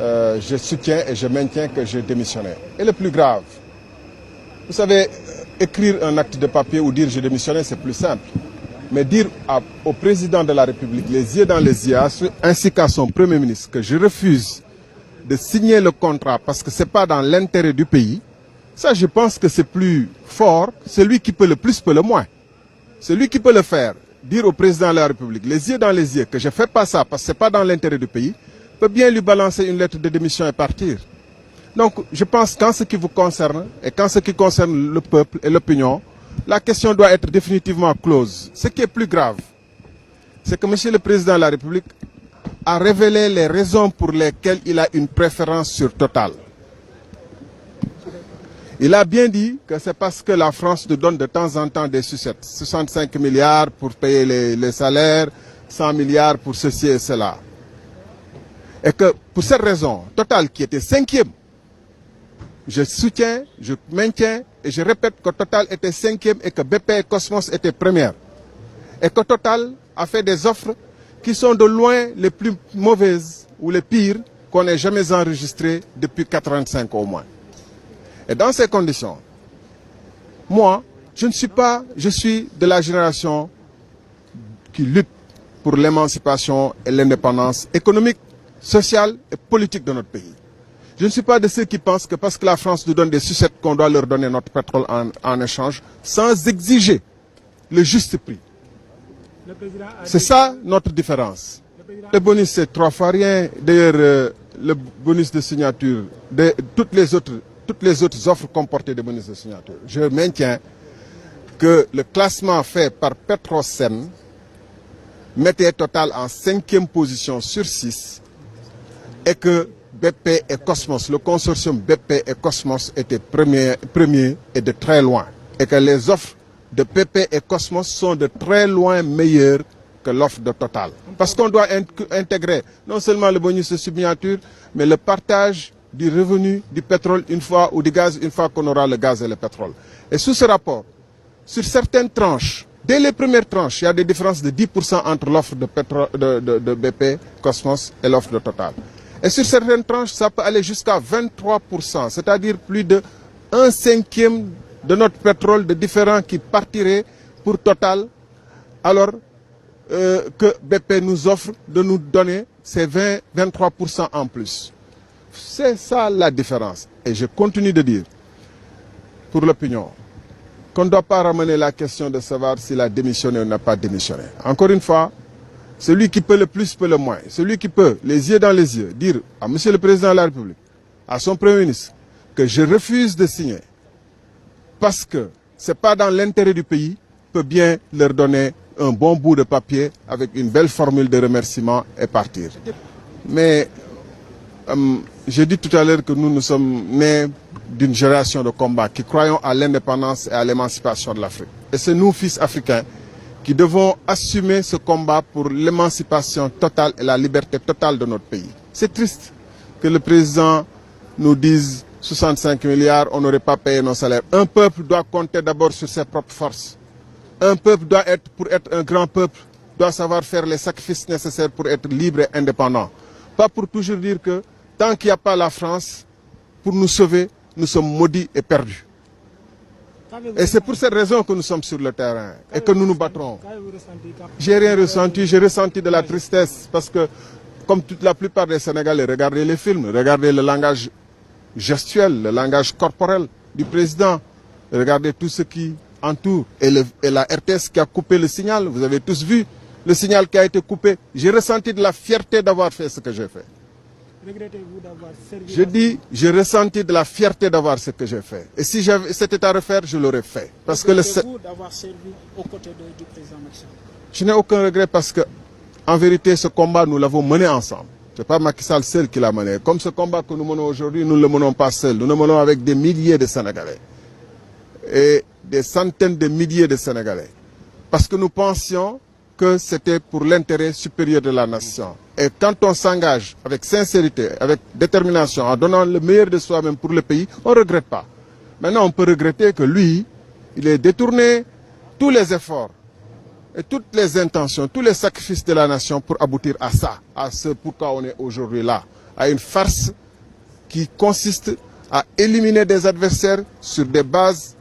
je soutiens et je maintiens que j'ai démissionné. Et le plus grave, vous savez, écrire un acte de papier ou dire je démissionne, c'est plus simple. Mais dire au président de la République, les yeux dans les yeux, ainsi qu'à son Premier ministre, que je refuse de signer le contrat parce que ce n'est pas dans l'intérêt du pays, ça je pense que c'est plus fort. Celui qui peut le plus peut le moins. Celui qui peut le faire, dire au président de la République, les yeux dans les yeux, que je ne fais pas ça parce que ce n'est pas dans l'intérêt du pays, peut bien lui balancer une lettre de démission et partir. Donc je pense qu'en ce qui vous concerne et qu'en ce qui concerne le peuple et l'opinion, la question doit être définitivement close. Ce qui est plus grave, c'est que M. le Président de la République a révélé les raisons pour lesquelles il a une préférence sur Total. Il a bien dit que c'est parce que la France nous donne de temps en temps des sucettes. 65 milliards pour payer les salaires, 100 milliards pour ceci et cela. Et que pour cette raison, Total qui était 5e, je soutiens, je maintiens et je répète que Total était 5e et que BP et Cosmos étaient premières. Et que Total a fait des offres qui sont de loin les plus mauvaises ou les pires qu'on ait jamais enregistrées depuis 85 au moins. Et dans ces conditions, moi, je suis de la génération qui lutte pour l'émancipation et l'indépendance économique, sociale et politique de notre pays. Je ne suis pas de ceux qui pensent que parce que la France nous donne des sucettes qu'on doit leur donner notre pétrole en échange sans exiger le juste prix. C'est ça notre différence. Le bonus c'est 3 fois rien. D'ailleurs, le bonus de signature, toutes les autres offres comportaient des bonus de signature. Je maintiens que le classement fait par Petrosen mettait Total en 5e position sur 6 et que BP et Cosmos, le consortium BP et Cosmos était premier et de très loin. Et que les offres de BP et Cosmos sont de très loin meilleures que l'offre de Total. Parce qu'on doit intégrer non seulement le bonus de signature, mais le partage du revenu du pétrole une fois ou du gaz une fois qu'on aura le gaz et le pétrole. Et sous ce rapport, sur certaines tranches, dès les premières tranches, il y a des différences de 10% entre l'offre de BP, Cosmos et l'offre de Total. Et sur certaines tranches, ça peut aller jusqu'à 23%, c'est-à-dire plus de 1/5 de notre pétrole de différents qui partirait pour Total, alors que BP nous offre de nous donner ces 23% en plus. C'est ça la différence. Et je continue de dire, pour l'opinion, qu'on ne doit pas ramener la question de savoir s'il a démissionné ou n'a pas démissionné. Encore une fois, celui qui peut le plus peut le moins. Celui qui peut, les yeux dans les yeux, dire à M. le Président de la République, à son Premier ministre, que je refuse de signer parce que ce n'est pas dans l'intérêt du pays, peut bien leur donner un bon bout de papier avec une belle formule de remerciement et partir. Mais j'ai dit tout à l'heure que nous sommes nés d'une génération de combat qui croyons à l'indépendance et à l'émancipation de l'Afrique. Et c'est nous, fils africains, qui devons assumer ce combat pour l'émancipation totale et la liberté totale de notre pays. C'est triste que le président nous dise 65 milliards, on n'aurait pas payé nos salaires. Un peuple doit compter d'abord sur ses propres forces. Un peuple doit être, pour être un grand peuple, doit savoir faire les sacrifices nécessaires pour être libre et indépendant. Pas pour toujours dire que tant qu'il n'y a pas la France, pour nous sauver, nous sommes maudits et perdus. Et c'est pour cette raison que nous sommes sur le terrain et que nous nous battrons. J'ai rien ressenti, j'ai ressenti de la tristesse parce que, comme toute la plupart des Sénégalais, regardez les films, regardez le langage gestuel, le langage corporel du président, regardez tout ce qui entoure. Et la RTS qui a coupé le signal, vous avez tous vu le signal qui a été coupé. J'ai ressenti de la fierté d'avoir fait ce que j'ai fait. Regrettez-vous d'avoir servi? Je dis, j'ai ressenti de la fierté d'avoir ce que j'ai fait. Et si c'était à refaire, je l'aurais fait. Parce que Regrettez-vous d'avoir servi aux côtés du président Macky Sall? Je n'ai aucun regret parce que, en vérité, ce combat, nous l'avons mené ensemble. Ce n'est pas Macky Sall seul qui l'a mené. Comme ce combat que nous menons aujourd'hui, nous ne le menons pas seul. Nous le menons avec des milliers de Sénégalais. Et des centaines de milliers de Sénégalais. Parce que nous pensions que c'était pour l'intérêt supérieur de la nation. Et quand on s'engage avec sincérité, avec détermination, en donnant le meilleur de soi-même pour le pays, on ne regrette pas. Maintenant, on peut regretter que lui, il ait détourné tous les efforts et toutes les intentions, tous les sacrifices de la nation pour aboutir à ça, à ce pourquoi on est aujourd'hui là, à une farce qui consiste à éliminer des adversaires sur des bases